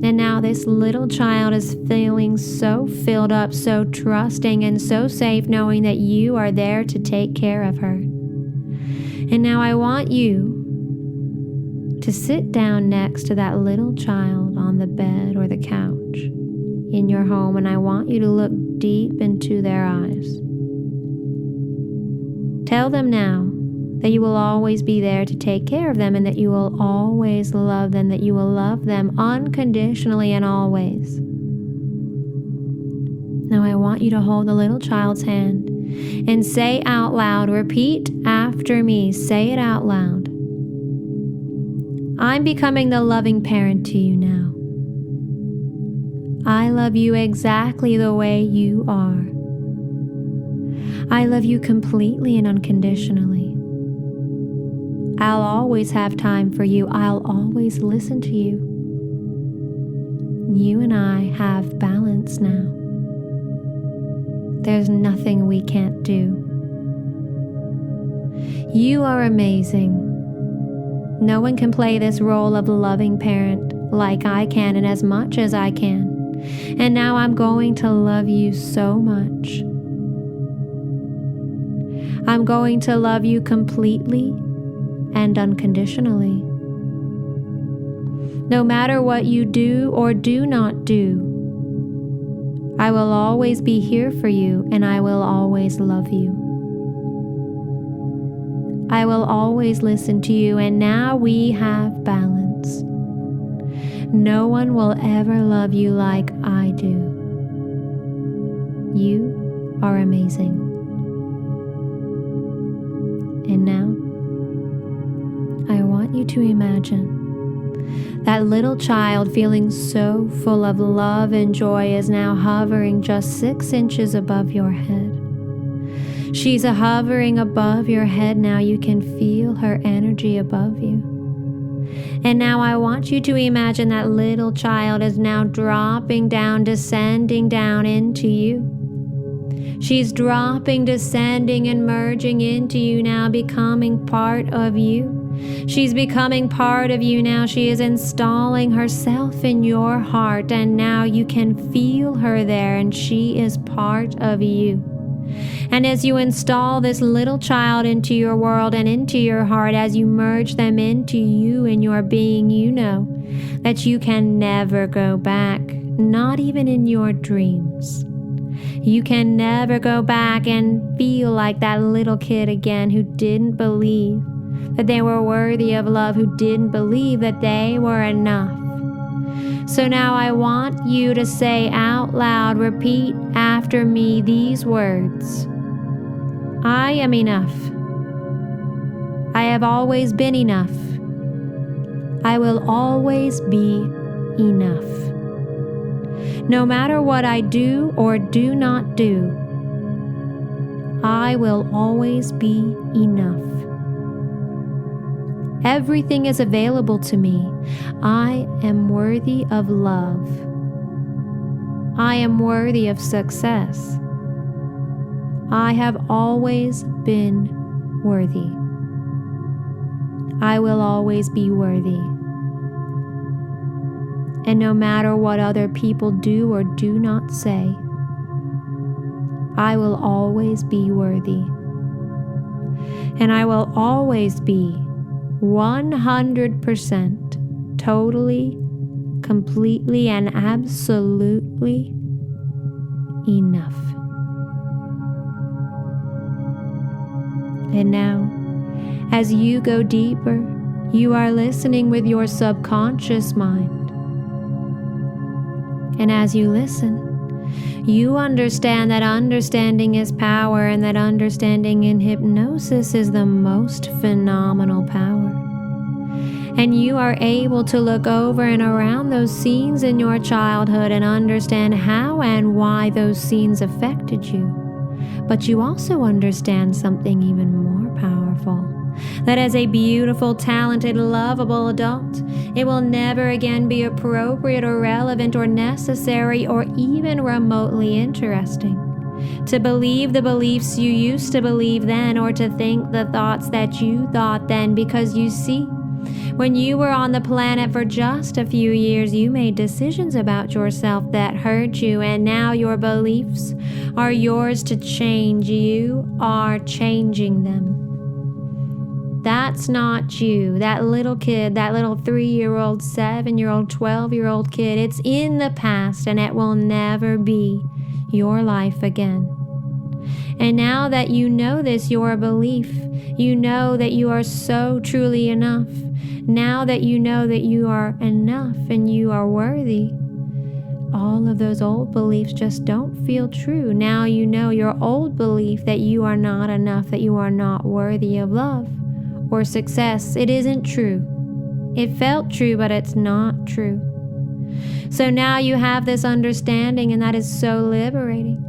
Speaker 1: And now this little child is feeling so filled up, so trusting and so safe, knowing that you are there to take care of her. And now I want you to sit down next to that little child on the bed or the couch in your home, and I want you to look deep into their eyes. Tell them now that you will always be there to take care of them and that you will always love them, that you will love them unconditionally and always. Now I want you to hold the little child's hand and say out loud, repeat after me, say it out loud. I'm becoming the loving parent to you now. I love you exactly the way you are. I love you completely and unconditionally. I'll always have time for you. I'll always listen to you. You and I have balance now. There's nothing we can't do. You are amazing. No one can play this role of loving parent like I can and as much as I can. And now I'm going to love you so much. I'm going to love you completely and unconditionally. No matter what you do or do not do, I will always be here for you and I will always love you. I will always listen to you, and now we have balance. No one will ever love you like I do. You are amazing. And now, I want you to imagine That little child, feeling so full of love and joy, is now hovering just 6 inches above your head. She's hovering above your head now. You can feel her energy above you. And now I want you to imagine that little child is now dropping down, descending down into you. She's dropping, descending, and merging into you now, becoming part of you. She's becoming part of you now. She is installing herself in your heart, and now you can feel her there, and she is part of you. And as you install this little child into your world and into your heart, as you merge them into you and your being, you know that you can never go back, not even in your dreams. You can never go back and feel like that little kid again who didn't believe that they were worthy of love, who didn't believe that they were enough. So now I want you to say out loud, repeat after me these words. I am enough. I have always been enough. I will always be enough. No matter what I do or do not do, I will always be enough. Everything is available to me. I am worthy of love. I am worthy of success. I have always been worthy. I will always be worthy. And no matter what other people do or do not say, I will always be worthy. And I will always be 100% totally, completely, and absolutely enough. And now, as you go deeper, you are listening with your subconscious mind. And as you listen, you understand that understanding is power, and that understanding in hypnosis is the most phenomenal power. And you are able to look over and around those scenes in your childhood and understand how and why those scenes affected you. But you also understand something even more powerful. That as a beautiful, talented, lovable adult, it will never again be appropriate or relevant or necessary or even remotely interesting to believe the beliefs you used to believe then, or to think the thoughts that you thought then, because you see, when you were on the planet for just a few years, you made decisions about yourself that hurt you, and now your beliefs are yours to change. You are changing them. That's not you, that little kid, that little 3-year-old, 7-year-old, 12-year-old kid. It's in the past, and it will never be your life again. And now that you know this, your belief, you know that you are so truly enough. Now that you know that you are enough and you are worthy, all of those old beliefs just don't feel true. Now you know your old belief that you are not enough, that you are not worthy of love or success. It isn't true. It felt true, but it's not true. So now you have this understanding, and that is so liberating.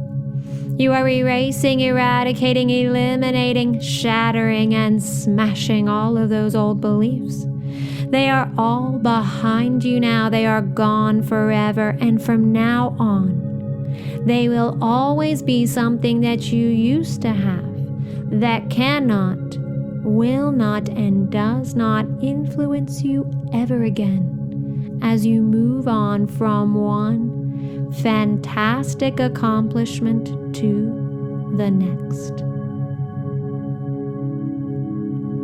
Speaker 1: You are erasing, eradicating, eliminating, shattering, and smashing all of those old beliefs. They are all behind you now. They are gone forever. And from now on, they will always be something that you used to have that cannot, will not, and does not influence you ever again as you move on from one fantastic accomplishment to the next.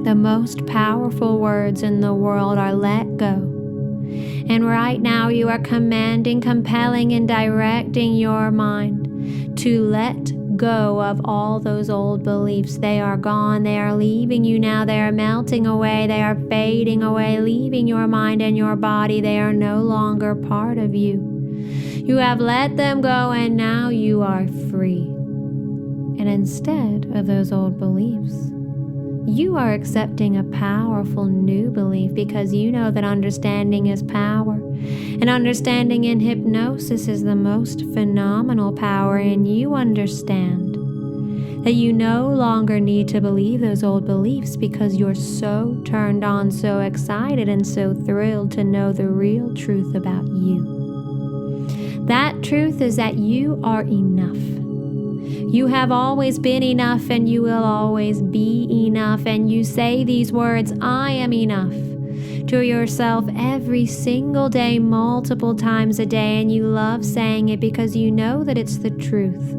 Speaker 1: The most powerful words in the world are let go. And right now you are commanding, compelling, and directing your mind to let go of all those old beliefs. They are gone. They are leaving you now. They are melting away. They are fading away, leaving your mind and your body. They are no longer part of you. You have let them go, and now you are free. And instead of those old beliefs, You are accepting a powerful new belief because you know that understanding is power. And understanding in hypnosis is the most phenomenal power, and you understand that you no longer need to believe those old beliefs because you're so turned on, so excited, and so thrilled to know the real truth about you. That truth is that you are enough. You have always been enough, and you will always be enough. And you say these words, I am enough, to yourself every single day, multiple times a day, and you love saying it because you know that it's the truth.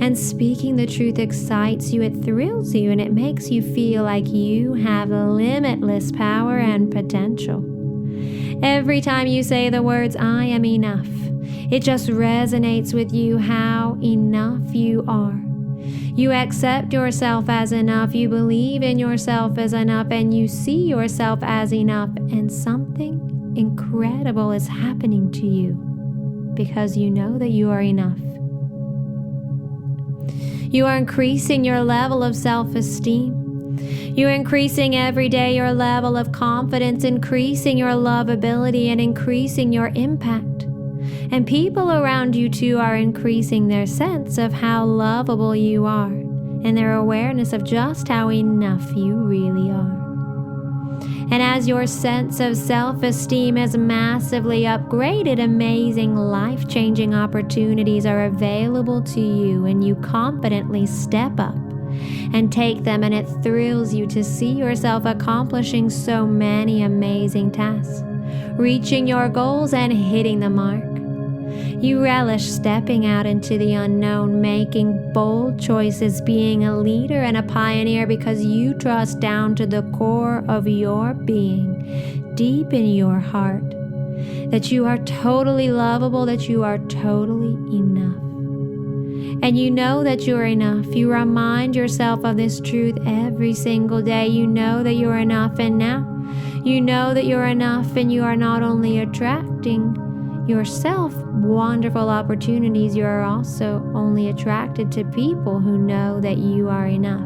Speaker 1: And speaking the truth excites you, it thrills you, and it makes you feel like you have limitless power and potential. Every time you say the words, I am enough, it just resonates with you how enough you are. You accept yourself as enough, you believe in yourself as enough, and you see yourself as enough, and something incredible is happening to you because you know that you are enough. You are increasing your level of self-esteem. You are increasing every day your level of confidence, increasing your lovability, and increasing your impact. And people around you too are increasing their sense of how lovable you are and their awareness of just how enough you really are. And as your sense of self-esteem is massively upgraded, amazing life-changing opportunities are available to you, and you confidently step up and take them, and it thrills you to see yourself accomplishing so many amazing tasks, reaching your goals and hitting the mark. You relish stepping out into the unknown, making bold choices, being a leader and a pioneer because you trust down to the core of your being, deep in your heart, that you are totally lovable, that you are totally enough. And you know that you're enough. You remind yourself of this truth every single day. You know that you're enough, and now you know that you're enough, and you are not only attracting yourself wonderful opportunities, you are also only attracted to people who know that you are enough.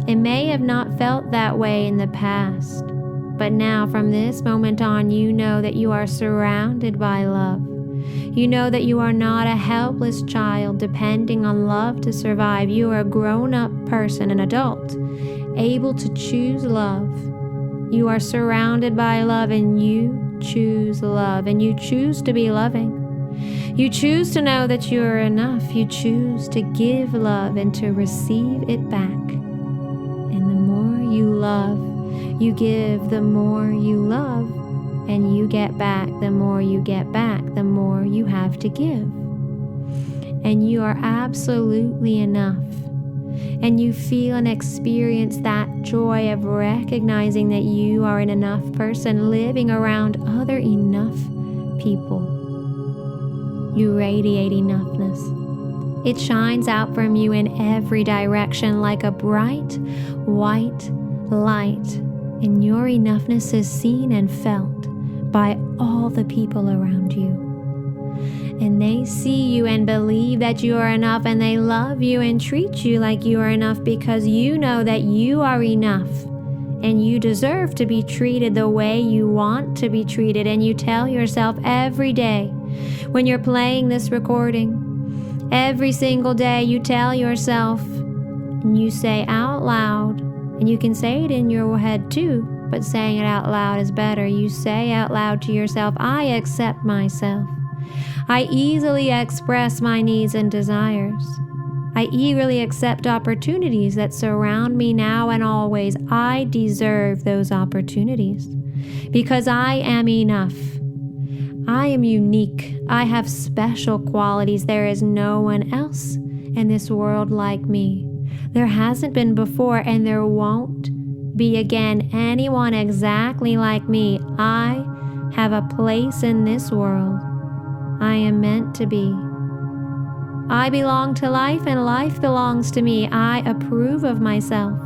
Speaker 1: It may have not felt that way in the past, but now from this moment on, you know that you are surrounded by love. You know that you are not a helpless child depending on love to survive. You are a grown-up person, an adult, able to choose love. You are surrounded by love, and you choose love, and you choose to be loving. You choose to know that you are enough. You choose to give love and to receive it back. And the more you love, you give, the more you love, and you get back. The more you get back, the more you have to give. And you are absolutely enough. And you feel and experience that joy of recognizing that you are an enough person living around other enough people. You radiate enoughness. It shines out from you in every direction like a bright white light, and your enoughness is seen and felt by all the people around you. And they see you and believe that you are enough, and they love you and treat you like you are enough because you know that you are enough, and you deserve to be treated the way you want to be treated. And you tell yourself every day when you're playing this recording, every single day you tell yourself, and you say out loud, and you can say it in your head too, but saying it out loud is better. You say out loud to yourself, I accept myself. I easily express my needs and desires. I eagerly accept opportunities that surround me now and always. I deserve those opportunities because I am enough. I am unique. I have special qualities. There is no one else in this world like me. There hasn't been before, and there won't be again anyone exactly like me. I have a place in this world. I am meant to be. I belong to life, and life belongs to me. I approve of myself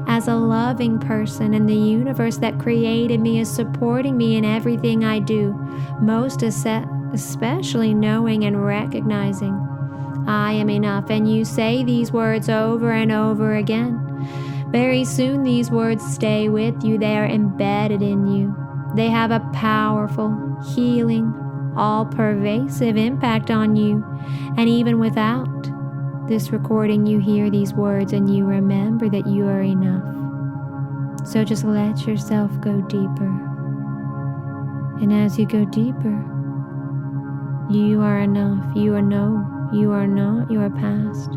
Speaker 1: as a loving person, and the universe that created me is supporting me in everything I do, most especially knowing and recognizing I am enough. And you say these words over and over again, Very soon these words stay with you. They are embedded in you. They have a powerful, healing, all-pervasive impact on you. And even without this recording, you hear these words and you remember that you are enough. So just let yourself go deeper. And as you go deeper, you are enough. You are not your past.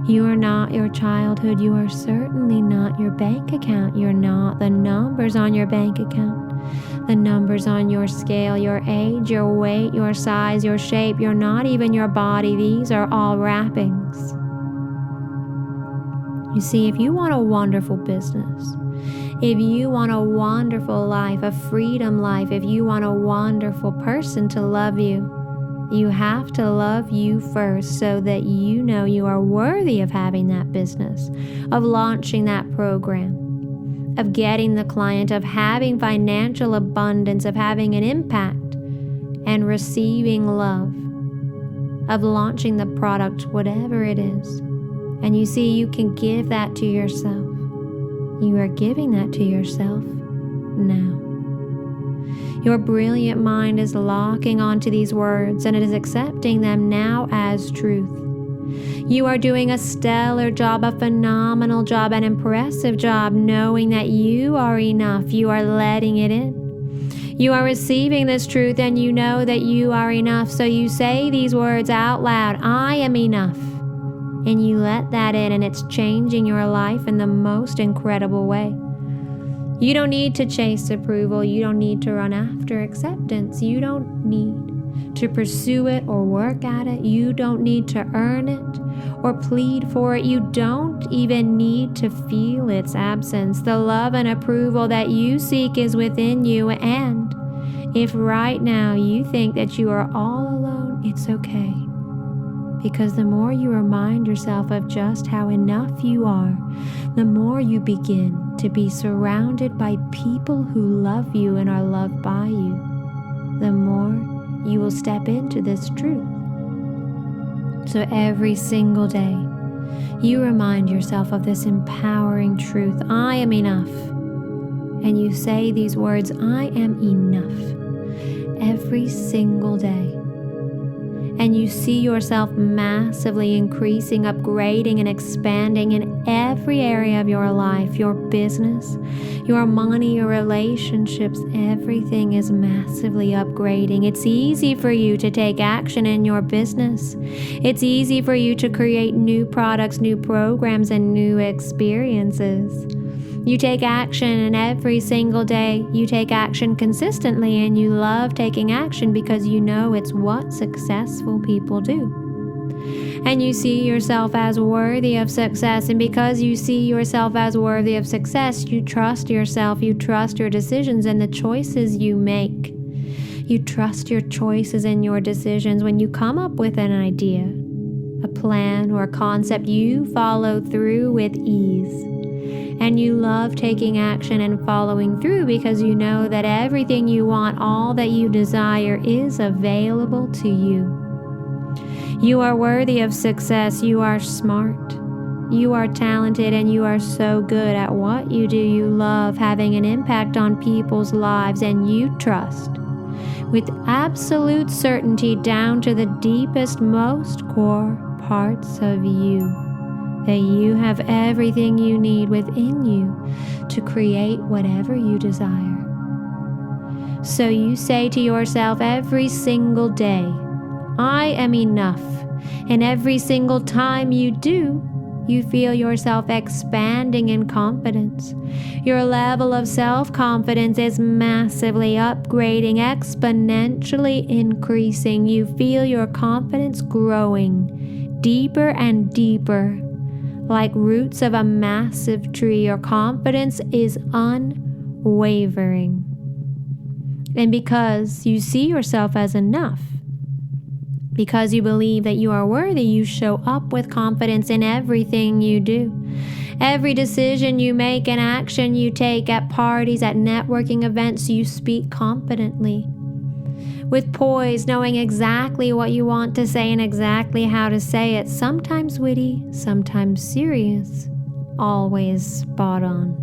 Speaker 1: You are not your childhood. You are certainly not your bank account. You're not the numbers on your bank account, the numbers on your scale, your age, your weight, your size, your shape. You're not even your body. These are all wrappings. You see, if you want a wonderful business, if you want a wonderful life, a freedom life, if you want a wonderful person to love you, you have to love you first so that you know you are worthy of having that business, of launching that program, of getting the client, of having financial abundance, of having an impact and receiving love, of launching the product, whatever it is. And you see, you can give that to yourself. You are giving that to yourself now. Your brilliant mind is locking onto these words and it is accepting them now as truth. You are doing a stellar job, a phenomenal job, an impressive job, knowing that you are enough. You are letting it in. You are receiving this truth and you know that you are enough. So you say these words out loud, I am enough. And you let that in and it's changing your life in the most incredible way. You don't need to chase approval. You don't need to run after acceptance. You don't need to pursue it or work at it. You don't need to earn it or plead for it. You don't even need to feel its absence. The love and approval that you seek is within you. And if right now you think that you are all alone, it's okay. Because the more you remind yourself of just how enough you are, the more you begin to be surrounded by people who love you and are loved by you, the more you will step into this truth. So every single day, you remind yourself of this empowering truth, I am enough. And you say these words, I am enough, every single day. And you see yourself massively increasing, upgrading, and expanding in every area of your life, your business, your money, your relationships. Everything is massively upgrading. It's easy for you to take action in your business. It's easy for you to create new products, new programs, and new experiences. You take action, and every single day you take action consistently, and you love taking action because you know it's what successful people do. And you see yourself as worthy of success, and because you see yourself as worthy of success, you trust yourself, you trust your decisions and the choices you make. You trust your choices and your decisions. When you come up with an idea, a plan, or a concept, you follow through with ease. And you love taking action and following through because you know that everything you want, all that you desire, is available to you. You are worthy of success. You are smart. You are talented, and you are so good at what you do. You love having an impact on people's lives, and you trust with absolute certainty down to the deepest, most core parts of you, that you have everything you need within you to create whatever you desire. So you say to yourself every single day, I am enough. And every single time you do, you feel yourself expanding in confidence. Your level of self-confidence is massively upgrading, exponentially increasing. You feel your confidence growing deeper and deeper. Like roots of a massive tree, your confidence is unwavering. And because you see yourself as enough, because you believe that you are worthy, you show up with confidence in everything you do. Every decision you make and action you take at parties, at networking events, you speak confidently. With poise, knowing exactly what you want to say and exactly how to say it, sometimes witty, sometimes serious, always spot on.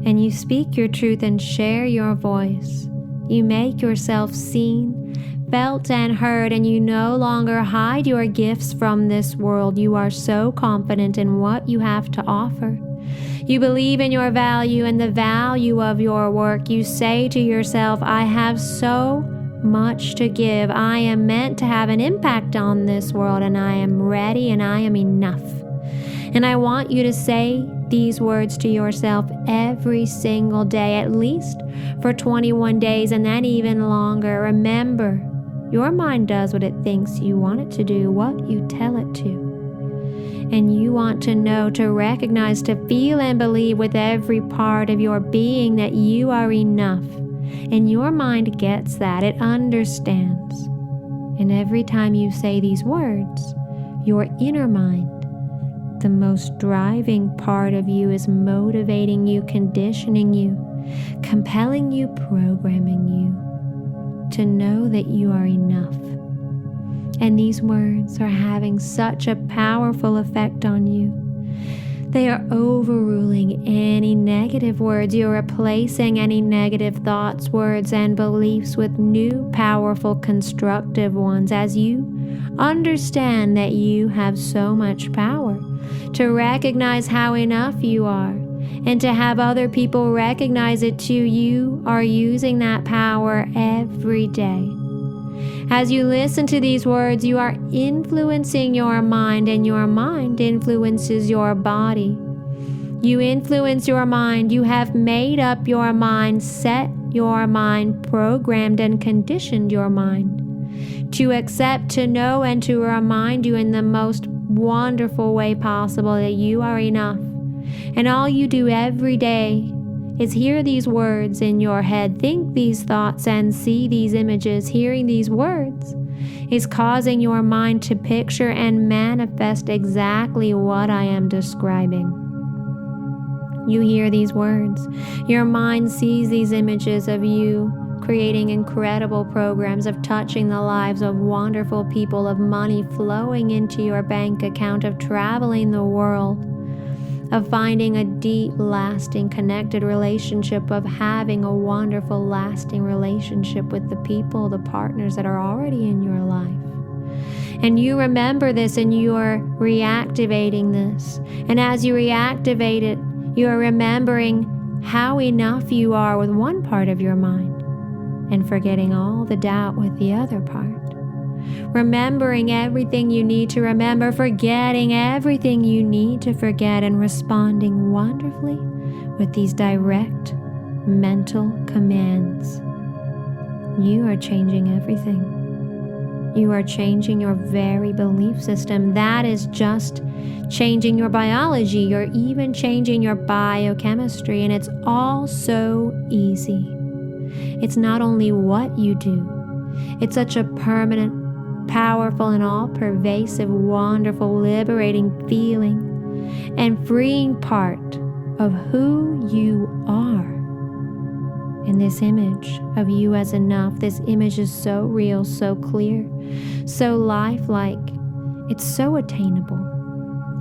Speaker 1: And you speak your truth and share your voice. You make yourself seen, felt, and heard, and you no longer hide your gifts from this world. You are so confident in what you have to offer. You believe in your value and the value of your work. You say to yourself, I have so much to give. I am meant to have an impact on this world, and I am ready, and I am enough. And I want you to say these words to yourself every single day, at least for 21 days, and then even longer. Remember, your mind does what it thinks you want it to do, what you tell it to. And you want to know, to recognize, to feel and believe with every part of your being that you are enough. And your mind gets that. It understands. And every time you say these words, your inner mind, the most driving part of you, is motivating you, conditioning you, compelling you, programming you to know that you are enough. And these words are having such a powerful effect on you. They are overruling any negative words. You're replacing any negative thoughts, words, and beliefs with new, powerful, constructive ones as you understand that you have so much power, to recognize how enough you are, and to have other people recognize it too. You are using that power every day. As you listen to these words, you are influencing your mind, and your mind influences your body. You influence your mind. You have made up your mind, set your mind, programmed and conditioned your mind to accept, to know, and to remind you in the most wonderful way possible that you are enough. And all you do every day is hear these words in your head, think these thoughts, and see these images. Hearing these words is causing your mind to picture and manifest exactly what I am describing. You hear these words, your mind sees these images of you creating incredible programs, of touching the lives of wonderful people, of money flowing into your bank account, of traveling the world, of finding a deep, lasting, connected relationship, of having a wonderful, lasting relationship with the people, the partners that are already in your life. And you remember this, and you are reactivating this. And as you reactivate it, you are remembering how enough you are with one part of your mind, and forgetting all the doubt with the other part. Remembering everything you need to remember, forgetting everything you need to forget, and responding wonderfully with these direct mental commands. You are changing everything. You are changing your very belief system. That is just changing your biology. You're even changing your biochemistry, and it's all so easy. It's not only what you do, it's such a permanent, powerful, and all-pervasive, wonderful, liberating feeling and freeing part of who you are. And this image of you as enough, this image is so real, so clear, so lifelike. It's so attainable.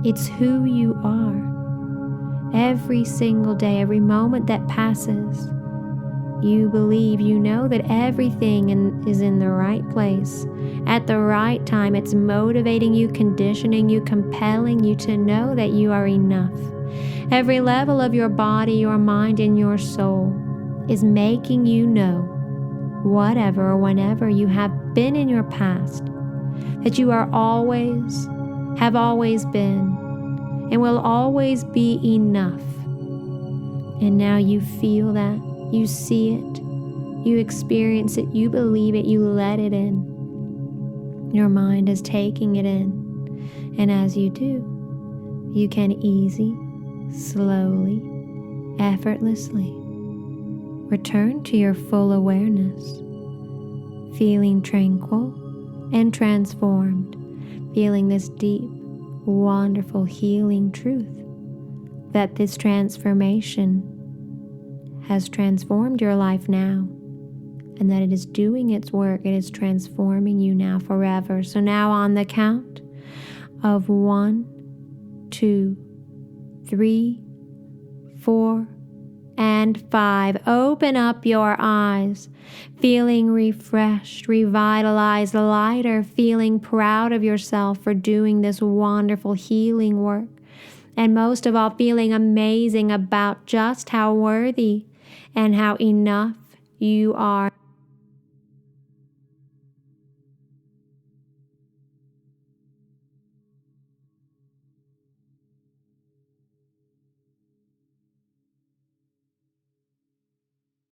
Speaker 1: It's who you are. Every single day, every moment that passes, you believe, you know that everything is in the right place at the right time. It's motivating you, conditioning you, compelling you to know that you are enough. Every level of your body, your mind, and your soul is making you know, whatever or whenever you have been in your past, that you are always, have always been, and will always be enough. And now you feel that. You see it, you experience it, you believe it, you let it in. Your mind is taking it in. And as you do, you can slowly, effortlessly return to your full awareness, feeling tranquil and transformed, feeling this deep, wonderful, healing truth that this transformation has transformed your life now, and that it is doing its work. It is transforming you now forever. So now on the count of 1, 2, 3, 4, and 5. Open up your eyes, feeling refreshed, revitalized, lighter, feeling proud of yourself for doing this wonderful healing work. And most of all, feeling amazing about just how worthy and how enough you are.